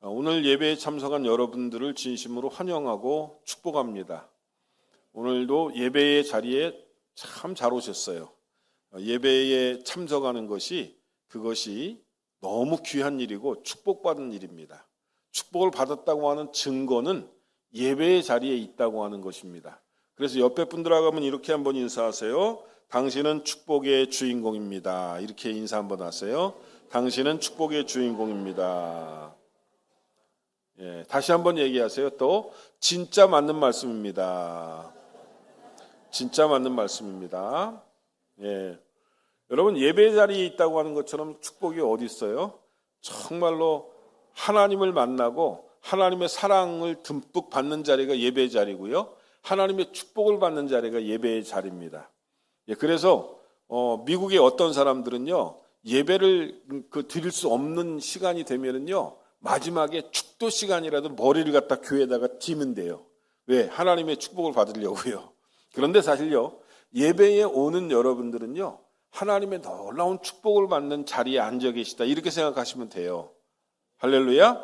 오늘 예배에 참석한 여러분들을 진심으로 환영하고 축복합니다. 오늘도 예배의 자리에 참 잘 오셨어요. 예배에 참석하는 그것이 너무 귀한 일이고 축복받은 일입니다. 축복을 받았다고 하는 증거는 예배의 자리에 있다고 하는 것입니다. 그래서 옆에 분들하고 하면 이렇게 한번 인사하세요. 당신은 축복의 주인공입니다. 이렇게 인사 한번 하세요. 당신은 축복의 주인공입니다. 다시 한번 얘기하세요. 또 진짜 맞는 말씀입니다. 진짜 맞는 말씀입니다. 여러분, 예배 자리에 있다고 하는 것처럼 축복이 어디 있어요? 정말로 하나님을 만나고 하나님의 사랑을 듬뿍 받는 자리가 예배 자리고요, 하나님의 축복을 받는 자리가 예배의 자리입니다. 그래서 미국의 어떤 사람들은요, 예배를 드릴 수 없는 시간이 되면은요, 마지막에 축도 시간이라도 머리를 갖다 교회에다가 뒤면 돼요. 왜? 하나님의 축복을 받으려고요. 그런데 사실요, 예배에 오는 여러분들은요, 하나님의 놀라운 축복을 받는 자리에 앉아 계시다, 이렇게 생각하시면 돼요. 할렐루야.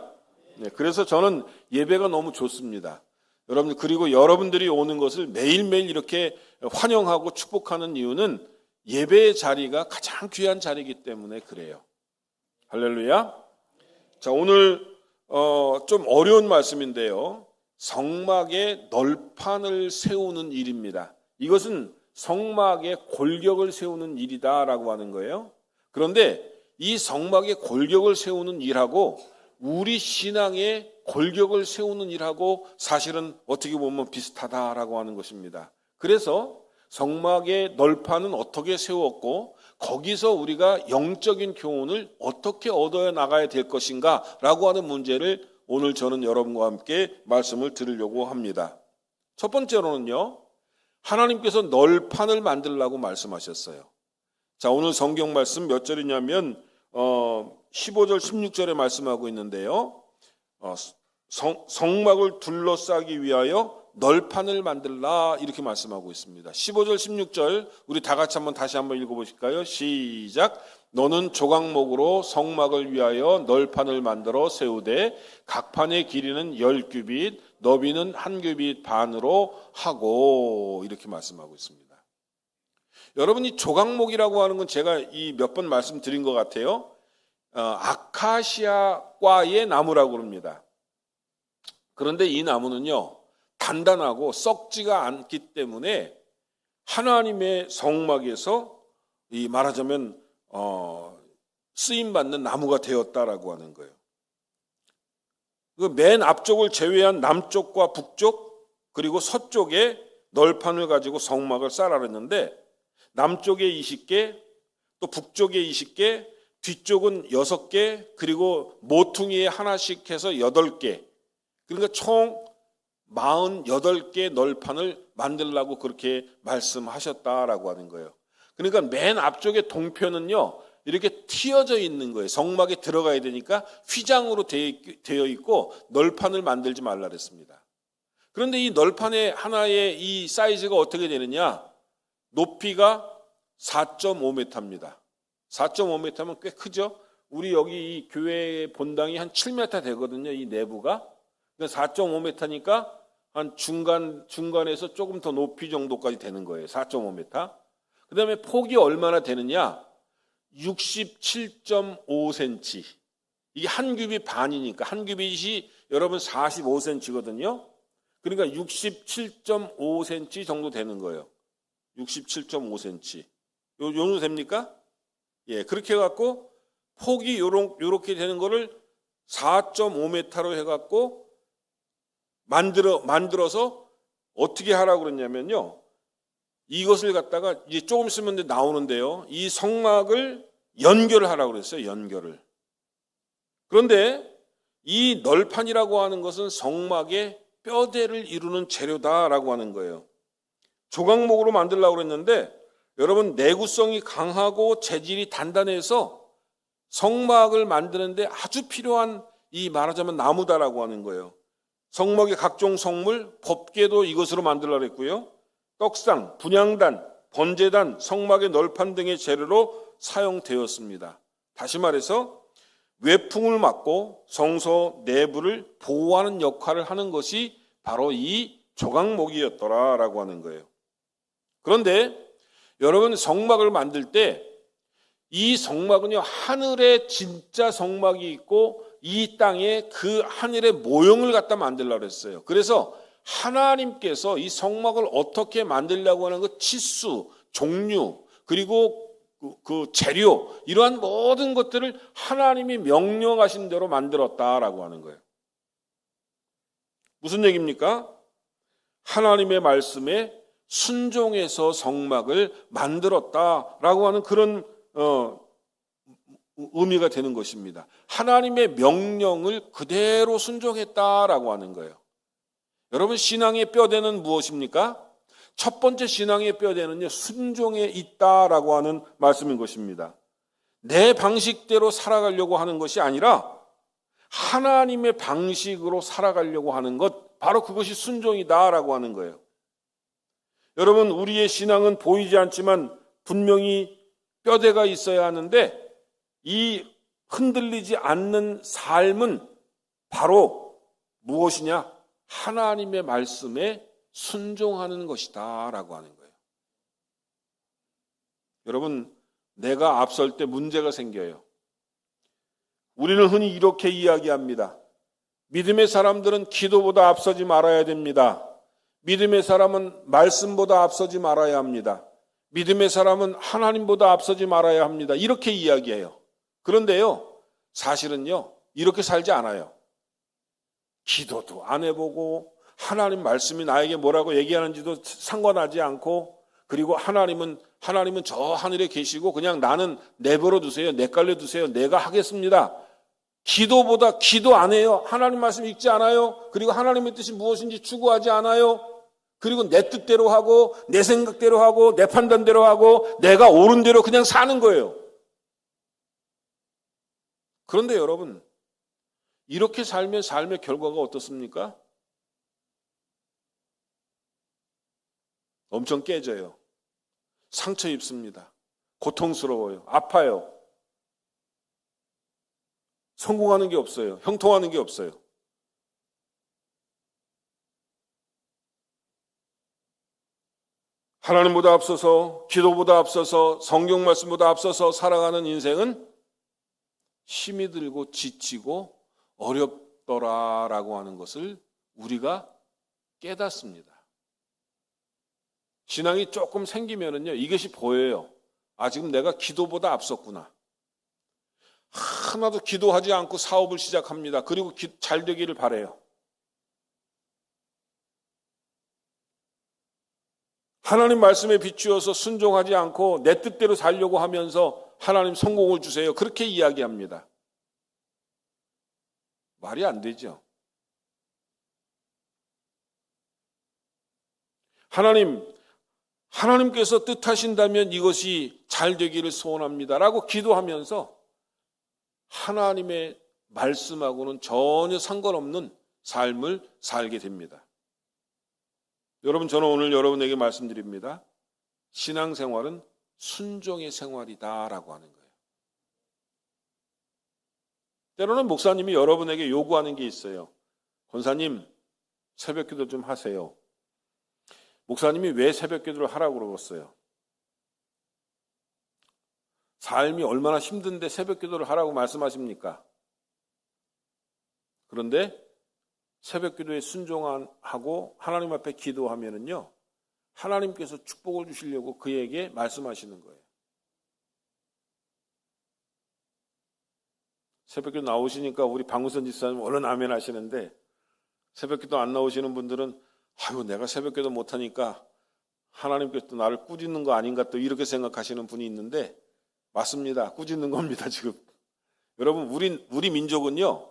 그래서 저는 예배가 너무 좋습니다. 여러분, 그리고 여러분들이 오는 것을 매일매일 이렇게 환영하고 축복하는 이유는 예배의 자리가 가장 귀한 자리이기 때문에 그래요. 할렐루야. 자, 오늘 좀 어려운 말씀인데요, 성막에 널판을 세우는 일입니다. 이것은 성막에 골격을 세우는 일이다라고 하는 거예요. 그런데 이 성막에 골격을 세우는 일하고 우리 신앙의 골격을 세우는 일하고 사실은 어떻게 보면 비슷하다라고 하는 것입니다. 그래서 성막의 널판은 어떻게 세웠고 거기서 우리가 영적인 교훈을 어떻게 얻어 나가야 될 것인가 라고 하는 문제를 오늘 저는 여러분과 함께 말씀을 드리려고 합니다. 첫 번째로는요, 하나님께서 널판을 만들라고 말씀하셨어요. 자, 오늘 성경 말씀 몇 절이냐면 15절 16절에 말씀하고 있는데요, 성막을 둘러싸기 위하여 널판을 만들라, 이렇게 말씀하고 있습니다. 15절 16절 우리 다 같이 다시 한번 읽어보실까요? 시작. 너는 조각목으로 성막을 위하여 널판을 만들어 세우되 각 판의 길이는 10규빗, 너비는 1규빗 반으로 하고, 이렇게 말씀하고 있습니다. 여러분, 이 조각목이라고 하는 건 제가 이 몇 번 말씀드린 것 같아요. 아카시아과의 나무라고 합니다. 그런데 이 나무는요, 단단하고 썩지가 않기 때문에 하나님의 성막에서 이 말하자면 쓰임받는 나무가 되었다라고 하는 거예요. 그 맨 앞쪽을 제외한 남쪽과 북쪽 그리고 서쪽에 널판을 가지고 성막을 쌓으라 그랬는데, 남쪽에 20개, 또 북쪽에 20개, 뒤쪽은 6개, 그리고 모퉁이에 하나씩 해서 8개, 그러니까 총 48개 널판을 만들라고 그렇게 말씀하셨다라고 하는 거예요. 그러니까 맨 앞쪽에 동편은요, 이렇게 튀어져 있는 거예요. 성막에 들어가야 되니까 휘장으로 되어 있고 널판을 만들지 말라 그랬습니다. 그런데 이 널판의 하나의 이 사이즈가 어떻게 되느냐? 높이가 4.5m입니다. 4.5m면 꽤 크죠? 우리 여기 이 교회 본당이 한 7m 되거든요, 이 내부가. 4.5m니까 한 중간에서 조금 더 높이 정도까지 되는 거예요. 4.5m. 그 다음에 폭이 얼마나 되느냐? 67.5cm. 이게 1규빗 반이니까, 1규빗이 여러분 45cm거든요. 그러니까 67.5cm 정도 되는 거예요. 67.5cm. 요 정도 됩니까? 그렇게 해갖고 폭이 요렇게 되는 거를 4.5m로 해갖고 만들어서 어떻게 하라고 그랬냐면요, 이것을 갖다가 이제 조금 있으면 나오는데요, 이 성막을 연결을 하라고 그랬어요. 연결을. 그런데 이 널판이라고 하는 것은 성막의 뼈대를 이루는 재료다라고 하는 거예요. 조각목으로 만들려고 그랬는데 여러분, 내구성이 강하고 재질이 단단해서 성막을 만드는데 아주 필요한 이 말하자면 나무다라고 하는 거예요. 성막의 각종 성물, 법궤도 이것으로 만들려고 했고요, 떡상, 분향단, 번제단, 성막의 널판 등의 재료로 사용되었습니다. 다시 말해서 외풍을 막고 성소 내부를 보호하는 역할을 하는 것이 바로 이 조각목이었더라라고 하는 거예요. 그런데 여러분, 성막을 만들 때 이 성막은요, 하늘에 진짜 성막이 있고 이 땅에 그 하늘의 모형을 갖다 만들려고 그랬어요. 그래서 하나님께서 이 성막을 어떻게 만들려고 하는 그 치수, 종류, 그리고 그 재료, 이러한 모든 것들을 하나님이 명령하신 대로 만들었다라고 하는 거예요. 무슨 얘기입니까? 하나님의 말씀에 순종해서 성막을 만들었다라고 하는 그런 의미가 되는 것입니다. 하나님의 명령을 그대로 순종했다라고 하는 거예요. 여러분, 신앙의 뼈대는 무엇입니까? 첫 번째 신앙의 뼈대는요, 순종에 있다라고 하는 말씀인 것입니다. 내 방식대로 살아가려고 하는 것이 아니라 하나님의 방식으로 살아가려고 하는 것, 바로 그것이 순종이다라고 하는 거예요. 여러분, 우리의 신앙은 보이지 않지만 분명히 뼈대가 있어야 하는데, 이 흔들리지 않는 삶은 바로 무엇이냐? 하나님의 말씀에 순종하는 것이다 라고 하는 거예요. 여러분, 내가 앞설 때 문제가 생겨요. 우리는 흔히 이렇게 이야기합니다. 믿음의 사람들은 기도보다 앞서지 말아야 됩니다. 믿음의 사람은 말씀보다 앞서지 말아야 합니다. 믿음의 사람은 하나님보다 앞서지 말아야 합니다. 이렇게 이야기해요. 그런데요, 사실은요, 이렇게 살지 않아요. 기도도 안 해보고 하나님 말씀이 나에게 뭐라고 얘기하는지도 상관하지 않고, 그리고 하나님은 저 하늘에 계시고 그냥 나는 내버려 두세요. 내깔려 두세요. 내가 하겠습니다. 기도보다 기도 안 해요. 하나님 말씀 읽지 않아요. 그리고 하나님의 뜻이 무엇인지 추구하지 않아요. 그리고 내 뜻대로 하고 내 생각대로 하고 내 판단대로 하고 내가 옳은 대로 그냥 사는 거예요. 그런데 여러분, 이렇게 살면 삶의 결과가 어떻습니까? 엄청 깨져요. 상처 입습니다. 고통스러워요. 아파요. 성공하는 게 없어요. 형통하는 게 없어요. 하나님보다 앞서서, 기도보다 앞서서, 성경 말씀보다 앞서서 살아가는 인생은 힘이 들고 지치고 어렵더라라고 하는 것을 우리가 깨닫습니다. 신앙이 조금 생기면은요, 이것이 보여요. 아, 지금 내가 기도보다 앞섰구나. 하나도 기도하지 않고 사업을 시작합니다. 그리고 잘 되기를 바라요. 하나님 말씀에 비추어서 순종하지 않고 내 뜻대로 살려고 하면서 하나님 성공을 주세요. 그렇게 이야기합니다. 말이 안 되죠. 하나님께서 뜻하신다면 이것이 잘 되기를 소원합니다라고 기도하면서 하나님의 말씀하고는 전혀 상관없는 삶을 살게 됩니다. 여러분, 저는 오늘 여러분에게 말씀드립니다. 신앙생활은 순종의 생활이다라고 하는 거예요. 때로는 목사님이 여러분에게 요구하는 게 있어요. 권사님, 새벽기도 좀 하세요. 목사님이 왜 새벽기도를 하라고 그러겠어요? 삶이 얼마나 힘든데 새벽기도를 하라고 말씀하십니까? 그런데 새벽기도에 순종하고 하나님 앞에 기도하면은요, 하나님께서 축복을 주시려고 그에게 말씀하시는 거예요. 새벽기도 나오시니까 우리 방우선 집사님 얼른 아멘 하시는데, 새벽기도 안 나오시는 분들은 아유, 내가 새벽기도 못하니까 하나님께서 또 나를 꾸짖는 거 아닌가 또 이렇게 생각하시는 분이 있는데, 맞습니다. 꾸짖는 겁니다, 지금. 여러분, 우리 민족은요,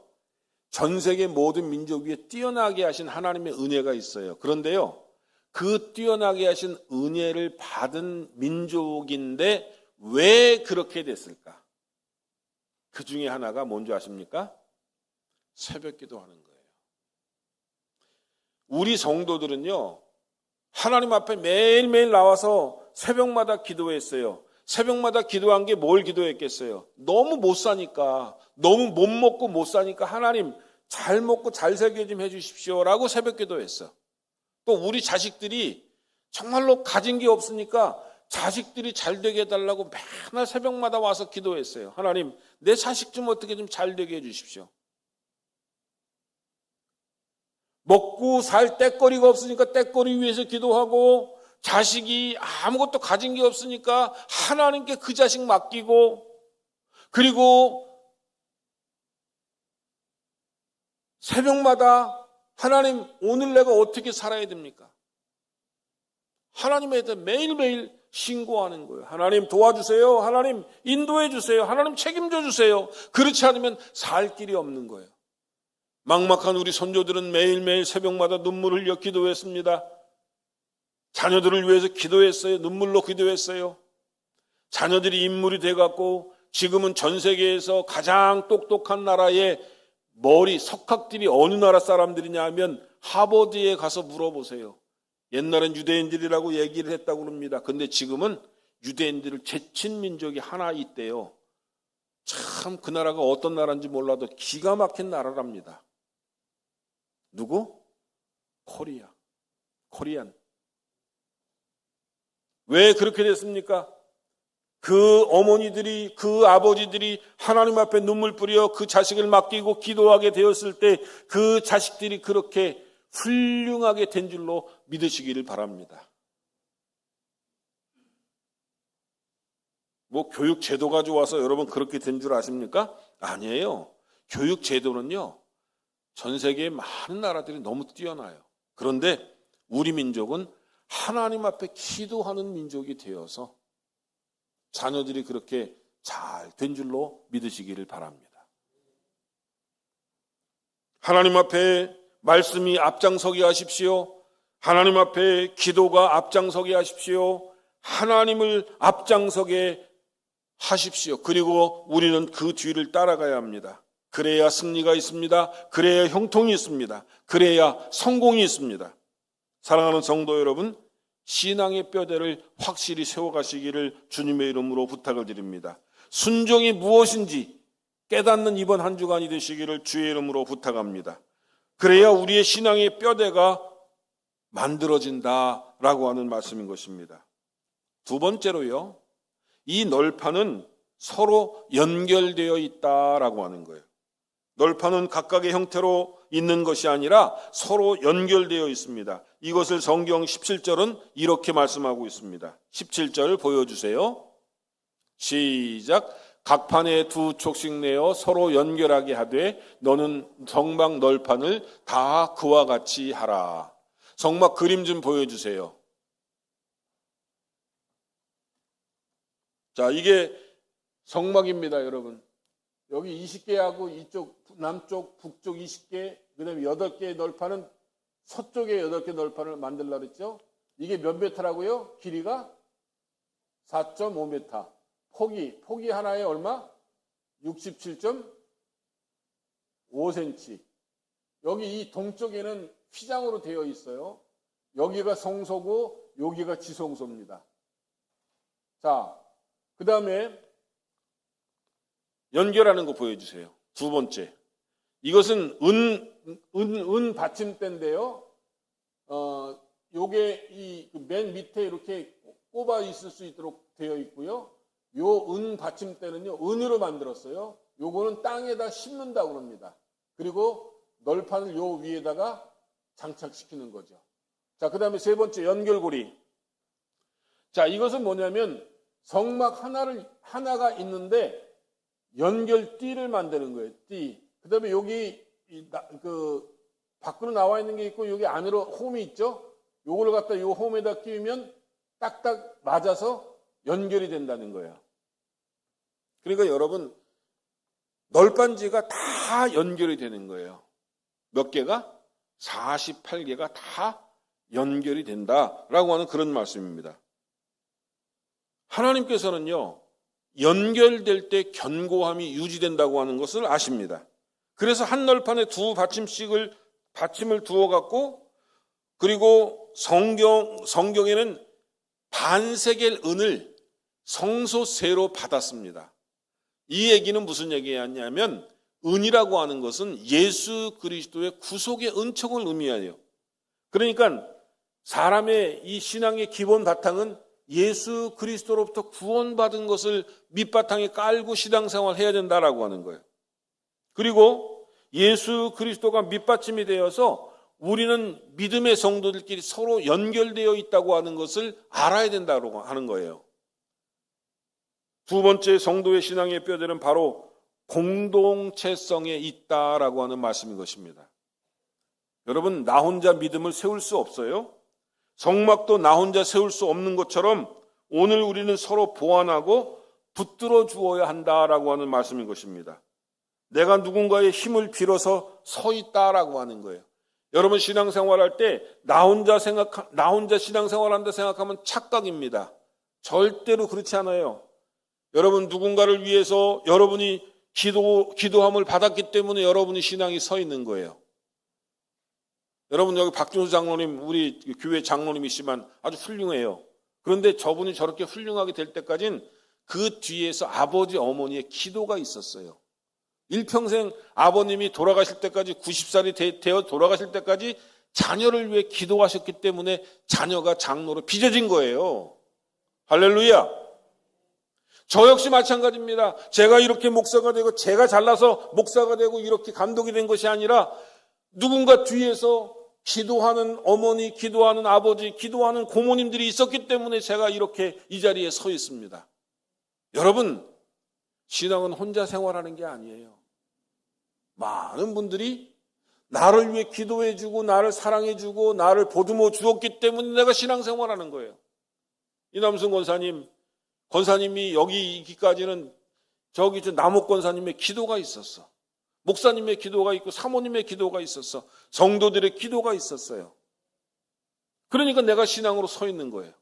전 세계 모든 민족 위에 뛰어나게 하신 하나님의 은혜가 있어요. 그런데요, 그 뛰어나게 하신 은혜를 받은 민족인데 왜 그렇게 됐을까? 그 중에 하나가 뭔지 아십니까? 새벽기도 하는 거예요. 우리 성도들은요, 하나님 앞에 매일매일 나와서 새벽마다 기도했어요. 새벽마다 기도한 게 뭘 기도했겠어요? 너무 못 사니까, 너무 못 먹고 못 사니까 하나님 잘 먹고 잘 살게 좀 해주십시오라고 새벽 기도했어. 또 우리 자식들이 정말로 가진 게 없으니까 자식들이 잘 되게 해달라고 맨날 새벽마다 와서 기도했어요. 하나님, 내 자식 좀 어떻게 좀 잘 되게 해주십시오. 먹고 살 떼거리가 없으니까 떼거리 위해서 기도하고, 자식이 아무것도 가진 게 없으니까 하나님께 그 자식 맡기고, 그리고 새벽마다 하나님, 오늘 내가 어떻게 살아야 됩니까? 하나님에 대해 매일매일 신고하는 거예요. 하나님 도와주세요. 하나님 인도해 주세요. 하나님 책임져 주세요. 그렇지 않으면 살 길이 없는 거예요. 막막한 우리 선조들은 매일매일 새벽마다 눈물을 흘려 기도했습니다. 자녀들을 위해서 기도했어요. 눈물로 기도했어요. 자녀들이 인물이 돼갖고 지금은 전 세계에서 가장 똑똑한 나라의 머리 석학들이 어느 나라 사람들이냐 하면 하버드에 가서 물어보세요. 옛날엔 유대인들이라고 얘기를 했다고 합니다. 근데 지금은 유대인들을 제친 민족이 하나 있대요. 참 그 나라가 어떤 나라인지 몰라도 기가 막힌 나라랍니다. 누구? 코리안. 왜 그렇게 됐습니까? 그 어머니들이, 그 아버지들이 하나님 앞에 눈물 뿌려 그 자식을 맡기고 기도하게 되었을 때 그 자식들이 그렇게 훌륭하게 된 줄로 믿으시기를 바랍니다. 뭐 교육 제도가 좋아서 여러분 그렇게 된 줄 아십니까? 아니에요. 교육 제도는요, 전 세계의 많은 나라들이 너무 뛰어나요. 그런데 우리 민족은 하나님 앞에 기도하는 민족이 되어서 자녀들이 그렇게 잘 된 줄로 믿으시기를 바랍니다. 하나님 앞에 말씀이 앞장서게 하십시오. 하나님 앞에 기도가 앞장서게 하십시오. 하나님을 앞장서게 하십시오. 그리고 우리는 그 뒤를 따라가야 합니다. 그래야 승리가 있습니다. 그래야 형통이 있습니다. 그래야 성공이 있습니다. 사랑하는 성도 여러분, 신앙의 뼈대를 확실히 세워가시기를 주님의 이름으로 부탁을 드립니다. 순종이 무엇인지 깨닫는 이번 한 주간이 되시기를 주의 이름으로 부탁합니다. 그래야 우리의 신앙의 뼈대가 만들어진다라고 하는 말씀인 것입니다. 두 번째로요, 이 널판은 서로 연결되어 있다라고 하는 거예요. 널판은 각각의 형태로 있는 것이 아니라 서로 연결되어 있습니다. 이것을 성경 17절은 이렇게 말씀하고 있습니다. 17절 보여주세요. 시작. 각 판에 두 촉씩 내어 서로 연결하게 하되 너는 성막 널판을 다 그와 같이 하라. 성막 그림 좀 보여주세요. 자, 이게 성막입니다, 여러분. 여기 20개하고 이쪽 남쪽 북쪽 20개, 그다음에 8개의 널판은 서쪽에 8개 널판을 만들려고 그랬죠. 이게 몇 메타라고요? 길이가 4.5m. 폭이 하나에 얼마? 67.5cm. 여기 이 동쪽에는 휘장으로 되어 있어요. 여기가 성소고 여기가 지성소입니다. 자, 그 다음에 연결하는 거 보여주세요. 두 번째. 이것은 은 받침대인데요. 요게 이 맨 밑에 이렇게 꼽아 있을 수 있도록 되어 있고요. 요 은 받침대는요, 은으로 만들었어요. 요거는 땅에다 심는다고 합니다. 그리고 널판을 요 위에다가 장착시키는 거죠. 자, 그 다음에 세 번째, 연결고리. 자, 이것은 뭐냐면 성막 하나가 있는데 연결띠를 만드는 거예요. 띠. 그 다음에 여기 밖으로 나와 있는 게 있고 여기 안으로 홈이 있죠. 요걸 갖다 요 홈에다 끼우면 딱딱 맞아서 연결이 된다는 거예요. 그러니까 여러분, 널빤지가 다 연결이 되는 거예요. 몇 개가? 48개가 다 연결이 된다라고 하는 그런 말씀입니다. 하나님께서는요, 연결될 때 견고함이 유지된다고 하는 것을 아십니다. 그래서 한 널판에 두 받침을 두어 갖고, 그리고 성경에는 반세겔 은을 성소세로 받았습니다. 이 얘기는 무슨 얘기였냐면 은이라고 하는 것은 예수 그리스도의 구속의 은총을 의미해요. 그러니까 사람의 이 신앙의 기본 바탕은 예수 그리스도로부터 구원받은 것을 밑바탕에 깔고 신앙생활을 해야 된다라고 하는 거예요. 그리고 예수 그리스도가 밑받침이 되어서 우리는 믿음의 성도들끼리 서로 연결되어 있다고 하는 것을 알아야 된다고 하는 거예요. 두 번째 성도의 신앙의 뼈대는 바로 공동체성에 있다라고 하는 말씀인 것입니다. 여러분, 나 혼자 믿음을 세울 수 없어요. 성막도 나 혼자 세울 수 없는 것처럼 오늘 우리는 서로 보완하고 붙들어 주어야 한다라고 하는 말씀인 것입니다. 내가 누군가의 힘을 빌어서 서 있다라고 하는 거예요. 여러분, 신앙생활할 때 나 혼자 신앙생활한다 생각하면 착각입니다. 절대로 그렇지 않아요. 여러분, 누군가를 위해서 여러분이 기도함을 받았기 때문에 여러분이 신앙이 서 있는 거예요. 여러분, 여기 박준수 장로님, 우리 교회 장로님이시지만 아주 훌륭해요. 그런데 저분이 저렇게 훌륭하게 될 때까지는 그 뒤에서 아버지, 어머니의 기도가 있었어요. 일평생 아버님이 돌아가실 때까지 90살이 되어 돌아가실 때까지 자녀를 위해 기도하셨기 때문에 자녀가 장로로 빚어진 거예요. 할렐루야. 저 역시 마찬가지입니다. 제가 이렇게 목사가 되고 제가 잘나서 목사가 되고 이렇게 감독이 된 것이 아니라 누군가 뒤에서 기도하는 어머니, 기도하는 아버지, 기도하는 고모님들이 있었기 때문에 제가 이렇게 이 자리에 서 있습니다. 여러분, 신앙은 혼자 생활하는 게 아니에요. 많은 분들이 나를 위해 기도해주고 나를 사랑해주고 나를 보듬어 주었기 때문에 내가 신앙생활하는 거예요. 이남순 권사님이 여기 있기까지는 저기 남욱 권사님의 기도가 있었어. 목사님의 기도가 있고 사모님의 기도가 있었어. 성도들의 기도가 있었어요. 그러니까 내가 신앙으로 서 있는 거예요.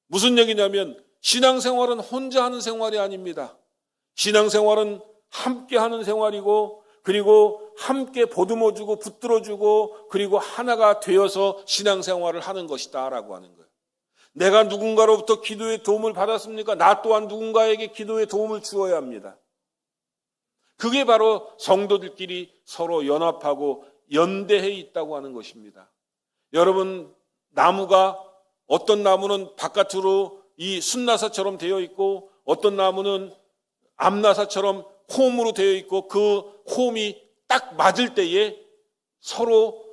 무슨 얘기냐면 신앙생활은 혼자 하는 생활이 아닙니다. 신앙생활은 함께 하는 생활이고 그리고 함께 보듬어주고 붙들어주고 그리고 하나가 되어서 신앙생활을 하는 것이다 라고 하는 거예요. 내가 누군가로부터 기도의 도움을 받았습니까? 나 또한 누군가에게 기도의 도움을 주어야 합니다. 그게 바로 성도들끼리 서로 연합하고 연대해 있다고 하는 것입니다. 여러분, 나무가 어떤 나무는 바깥으로 이 순나사처럼 되어 있고 어떤 나무는 암나사처럼 홈으로 되어 있고 그 홈이 딱 맞을 때에 서로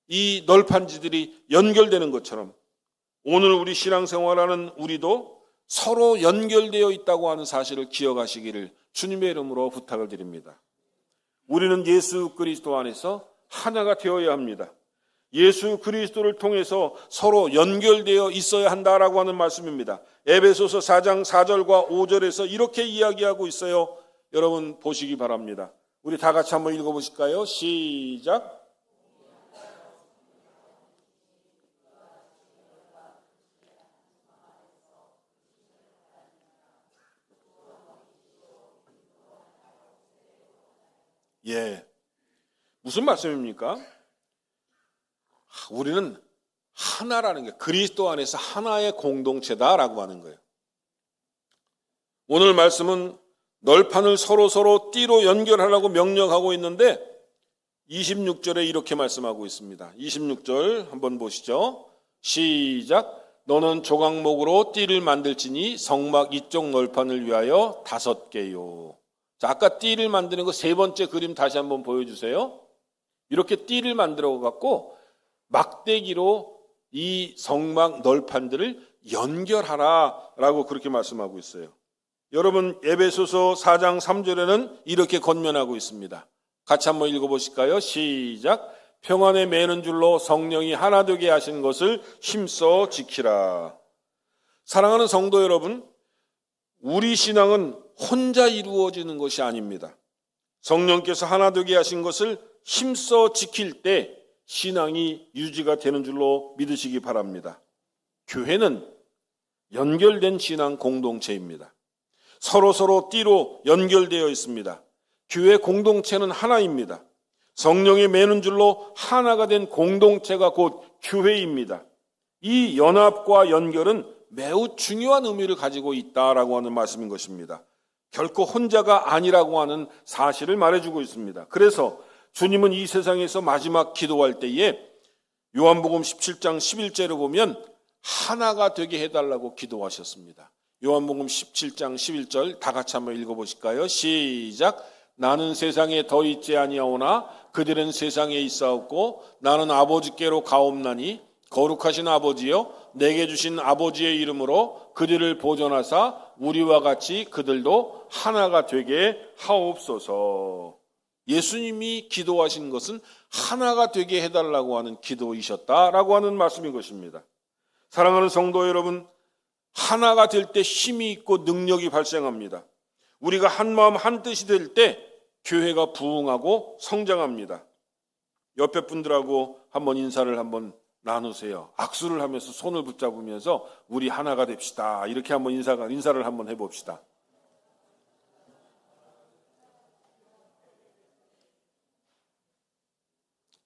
이 널판지들이 연결되는 것처럼 오늘 우리 신앙생활하는 우리도 서로 연결되어 있다고 하는 사실을 기억하시기를 주님의 이름으로 부탁을 드립니다. 우리는 예수 그리스도 안에서 하나가 되어야 합니다. 예수 그리스도를 통해서 서로 연결되어 있어야 한다라고 하는 말씀입니다. 에베소서 4장 4절과 5절에서 이렇게 이야기하고 있어요. 여러분 보시기 바랍니다. 우리 다 같이 한번 읽어보실까요? 시작. 예, 무슨 말씀입니까? 우리는 하나라는 게 그리스도 안에서 하나의 공동체다라고 하는 거예요. 오늘 말씀은 널판을 서로 띠로 연결하라고 명령하고 있는데 26절에 이렇게 말씀하고 있습니다. 26절 한번 보시죠. 시작. 너는 조각목으로 띠를 만들지니 성막 이쪽 널판을 위하여 5개요. 자, 아까 띠를 만드는 거 세 번째 그림 다시 한번 보여주세요. 이렇게 띠를 만들어 갖고 막대기로 이 성막 널판들을 연결하라라고 그렇게 말씀하고 있어요. 여러분 에베소서 4장 3절에는 이렇게 권면하고 있습니다. 같이 한번 읽어보실까요? 시작. 평안에 매는 줄로 성령이 하나 되게 하신 것을 힘써 지키라. 사랑하는 성도 여러분, 우리 신앙은 혼자 이루어지는 것이 아닙니다. 성령께서 하나 되게 하신 것을 힘써 지킬 때 신앙이 유지가 되는 줄로 믿으시기 바랍니다. 교회는 연결된 신앙 공동체입니다. 서로 띠로 연결되어 있습니다. 교회 공동체는 하나입니다. 성령의 매는 줄로 하나가 된 공동체가 곧 교회입니다. 이 연합과 연결은 매우 중요한 의미를 가지고 있다라고 하는 말씀인 것입니다. 결코 혼자가 아니라고 하는 사실을 말해주고 있습니다. 그래서 주님은 이 세상에서 마지막 기도할 때에 요한복음 17장 11절을 보면 하나가 되게 해달라고 기도하셨습니다. 요한복음 17장 11절 다 같이 한번 읽어보실까요? 시작. 나는 세상에 더 있지 아니하오나 그들은 세상에 있사옵고 나는 아버지께로 가옵나니 거룩하신 아버지여 내게 주신 아버지의 이름으로 그들을 보존하사 우리와 같이 그들도 하나가 되게 하옵소서. 예수님이 기도하신 것은 하나가 되게 해달라고 하는 기도이셨다라고 하는 말씀인 것입니다. 사랑하는 성도 여러분, 하나가 될 때 힘이 있고 능력이 발생합니다. 우리가 한 마음 한 뜻이 될 때 교회가 부흥하고 성장합니다. 옆에 분들하고 한번 인사를 한번 나누세요. 악수를 하면서 손을 붙잡으면서 우리 하나가 됩시다. 이렇게 한번 인사를 한번 해봅시다.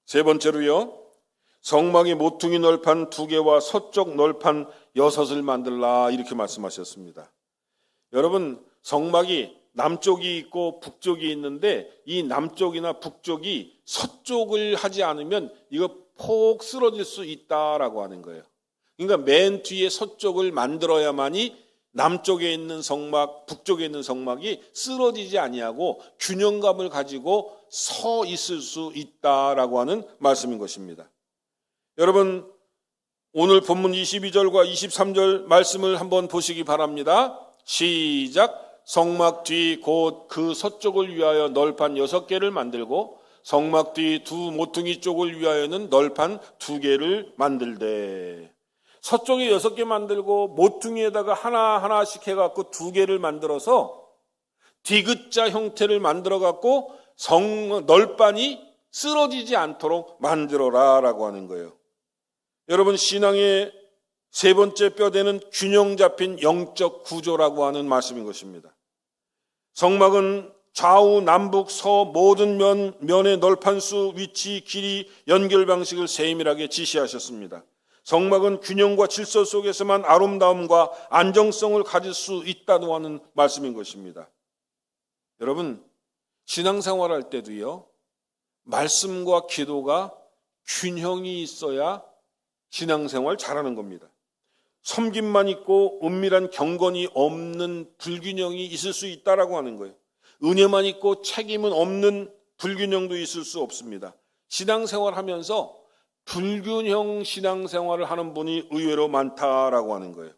세 번째로요. 성막의 모퉁이 널판 2개와 서쪽 널판 6을 만들라 이렇게 말씀하셨습니다. 여러분, 성막이 남쪽이 있고 북쪽이 있는데 이 남쪽이나 북쪽이 서쪽을 하지 않으면 이거 폭 쓰러질 수 있다라고 하는 거예요. 그러니까 맨 뒤에 서쪽을 만들어야만이 남쪽에 있는 성막, 북쪽에 있는 성막이 쓰러지지 아니하고 균형감을 가지고 서 있을 수 있다라고 하는 말씀인 것입니다. 여러분, 오늘 본문 22절과 23절 말씀을 한번 보시기 바랍니다. 시작. 성막 뒤 곧 그 서쪽을 위하여 널판 6개를 만들고 성막 뒤 두 모퉁이 쪽을 위하여는 널판 2개를 만들되. 서쪽에 6개 만들고 모퉁이에다가 하나씩 해갖고 2개를 만들어서 디귿자 형태를 만들어갖고 널판이 쓰러지지 않도록 만들어라라고 하는 거예요. 여러분, 신앙의 세 번째 뼈대는 균형 잡힌 영적 구조라고 하는 말씀인 것입니다. 성막은 좌우, 남북, 서 모든 면의 널판수, 위치, 길이, 연결 방식을 세밀하게 지시하셨습니다. 성막은 균형과 질서 속에서만 아름다움과 안정성을 가질 수 있다고 하는 말씀인 것입니다. 여러분, 신앙생활할 때도요, 말씀과 기도가 균형이 있어야 신앙생활 잘하는 겁니다. 섬김만 있고 은밀한 경건이 없는 불균형이 있을 수 있다라고 하는 거예요. 은혜만 있고 책임은 없는 불균형도 있을 수 없습니다. 신앙생활 하면서 불균형 신앙생활을 하는 분이 의외로 많다라고 하는 거예요.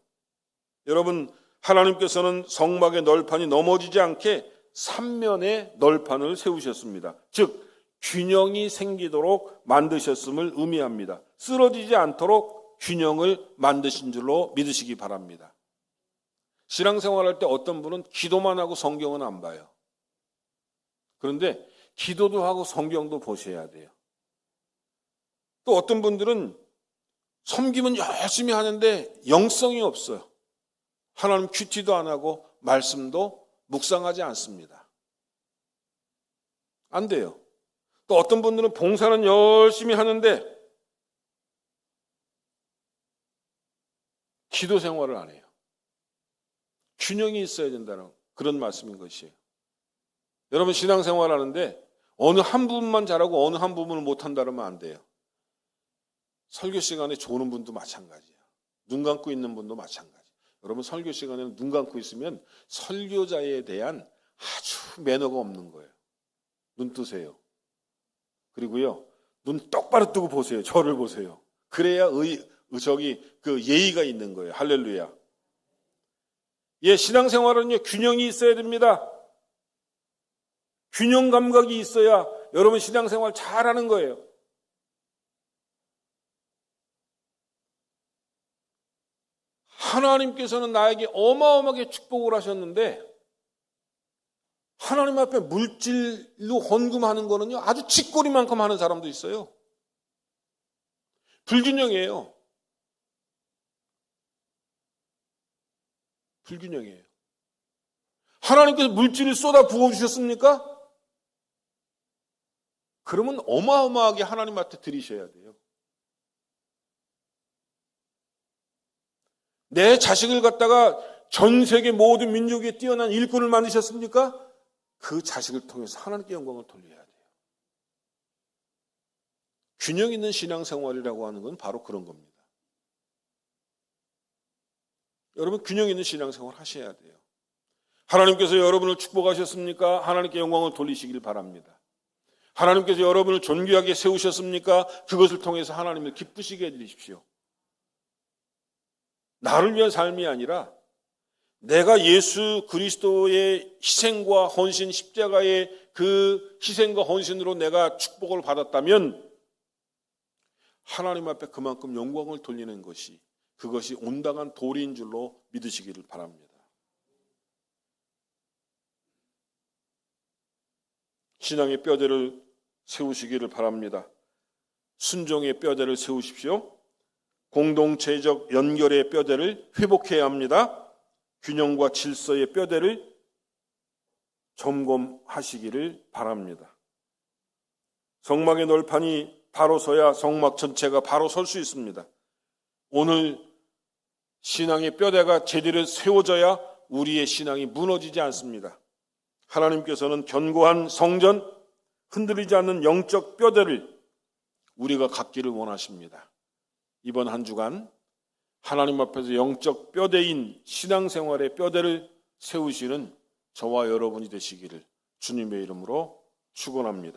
여러분, 하나님께서는 성막의 널판이 넘어지지 않게 3면의 널판을 세우셨습니다. 즉 균형이 생기도록 만드셨음을 의미합니다. 쓰러지지 않도록 균형을 만드신 줄로 믿으시기 바랍니다. 신앙생활할 때 어떤 분은 기도만 하고 성경은 안 봐요. 그런데 기도도 하고 성경도 보셔야 돼요. 또 어떤 분들은 섬김은 열심히 하는데 영성이 없어요. 하나님 큐티도 안 하고 말씀도 묵상하지 않습니다. 안 돼요. 또 어떤 분들은 봉사는 열심히 하는데 기도 생활을 안 해요. 균형이 있어야 된다는 그런 말씀인 것이에요. 여러분, 신앙생활 하는데 어느 한 부분만 잘하고 어느 한 부분을 못한다면 안 돼요. 설교 시간에 조는 분도 마찬가지예요. 눈 감고 있는 분도 마찬가지. 여러분, 설교 시간에는 눈 감고 있으면 설교자에 대한 아주 매너가 없는 거예요. 눈 뜨세요. 그리고요, 눈 똑바로 뜨고 보세요. 저를 보세요. 그래야 예의가 있는 거예요. 할렐루야. 예, 신앙생활은요, 균형이 있어야 됩니다. 균형 감각이 있어야 여러분 신앙생활 잘하는 거예요. 하나님께서는 나에게 어마어마하게 축복을 하셨는데 하나님 앞에 물질로 헌금하는 거는요, 아주 쥐꼬리만큼 하는 사람도 있어요. 불균형이에요. 불균형이에요. 하나님께서 물질을 쏟아 부어주셨습니까? 그러면 어마어마하게 하나님한테 드리셔야 돼요. 내 자식을 갖다가 전 세계 모든 민족에 뛰어난 일꾼을 만드셨습니까? 그 자식을 통해서 하나님께 영광을 돌려야 돼요. 균형 있는 신앙생활이라고 하는 건 바로 그런 겁니다. 여러분, 균형 있는 신앙생활 하셔야 돼요. 하나님께서 여러분을 축복하셨습니까? 하나님께 영광을 돌리시길 바랍니다. 하나님께서 여러분을 존귀하게 세우셨습니까? 그것을 통해서 하나님을 기쁘시게 해주십시오. 나를 위한 삶이 아니라 내가 예수 그리스도의 희생과 헌신, 십자가의 그 희생과 헌신으로 내가 축복을 받았다면 하나님 앞에 그만큼 영광을 돌리는 것이, 그것이 온당한 도리인 줄로 믿으시기를 바랍니다. 신앙의 뼈대를 세우시기를 바랍니다. 순종의 뼈대를 세우십시오. 공동체적 연결의 뼈대를 회복해야 합니다. 균형과 질서의 뼈대를 점검하시기를 바랍니다. 성막의 널판이 바로 서야 성막 전체가 바로 설 수 있습니다. 오늘 신앙의 뼈대가 제대로 세워져야 우리의 신앙이 무너지지 않습니다. 하나님께서는 견고한 성전, 흔들리지 않는 영적 뼈대를 우리가 갖기를 원하십니다. 이번 한 주간 하나님 앞에서 영적 뼈대인 신앙생활의 뼈대를 세우시는 저와 여러분이 되시기를 주님의 이름으로 축원합니다.